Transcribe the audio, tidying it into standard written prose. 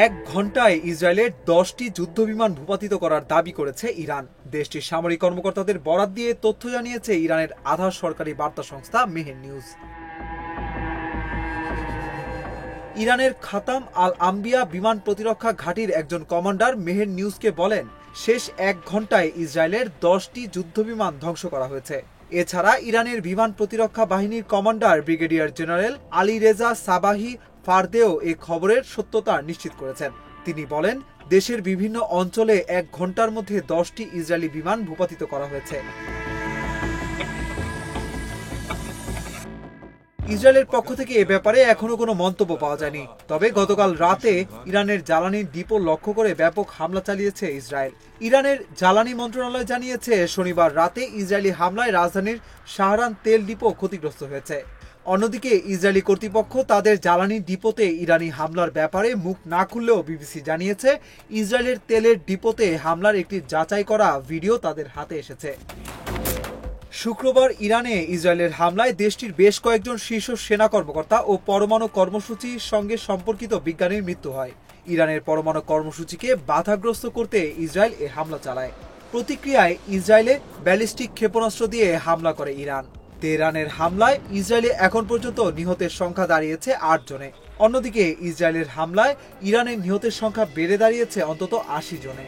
এক ঘন্টায় ইসরায়েলের 10টি যুদ্ধবিমান ভূপাতিত করার দাবি করেছে ইরান। দেশটির সামরিক কর্মকর্তাদের বরাত দিয়ে তথ্য জানিয়েছে ইরানের আধা সরকারি বার্তা সংস্থা মেহের নিউজ। ইরানের খাতাম আল আম্বিয়া বিমান প্রতিরক্ষা ঘাঁটির একজন কমান্ডার মেহের নিউজকে বলেন, শেষ এক ঘন্টায় ইসরায়েলের 10টি যুদ্ধবিমান ধ্বংস করা হয়েছে। এছাড়া ইরানের বিমান প্রতিরক্ষা বাহিনীর commander brigadier general Ali Reza Sabahi ফারদেও এ খবরের সত্যতা নিশ্চিত করেছেন। তিনি বলেন, দেশের বিভিন্ন অঞ্চলে এক ঘন্টার মধ্যে 10টি ইসরায়েলি বিমান ভূপাতিত করা হয়েছে। ইসরায়েলের পক্ষ থেকে এ ব্যাপারে এখনো কোনো মন্তব্য পাওয়া যায়নি। তবে গতকাল রাতে ইরানের জ্বালানি ডিপো লক্ষ্য করে ব্যাপক হামলা চালিয়েছে ইসরায়েল। ইরানের জ্বালানি মন্ত্রণালয় জানিয়েছে, শনিবার রাতে ইসরায়েলি হামলায় রাজধানীর শাহরান তেল ডিপো ক্ষতিগ্রস্ত হয়েছে। অন্যদিকে ইসরায়েলি কর্তৃপক্ষ তাদের জ্বালানি ডিপোতে ইরানি হামলার ব্যাপারে মুখ না খুললেও বিবিসি জানিয়েছে, ইসরায়েলের তেলের ডিপোতে হামলার একটি যাচাই করা ভিডিও তাদের হাতে এসেছে। শুক্রবার ইরানে ইসরায়েলের হামলায় দেশটির বেশ কয়েকজন শীর্ষ সেনা কর্মকর্তা ও পরমাণু কর্মসূচির সঙ্গে সম্পর্কিত বিজ্ঞানীর মৃত্যু হয়। ইরানের পরমাণু কর্মসূচিকে বাধাগ্রস্ত করতে ইসরায়েল এ হামলা চালায়। প্রতিক্রিয়ায় ইসরায়েলে ব্যালিস্টিক ক্ষেপণাস্ত্র দিয়ে হামলা করে ইরান। তেহরানের হামলায় ইসরায়েলে এখন পর্যন্ত নিহতের সংখ্যা দাঁড়িয়েছে 8 জনে। অন্যদিকে ইসরায়েলের হামলায় ইরানের নিহতের সংখ্যা বেড়ে দাঁড়িয়েছে অন্তত 80 জনে।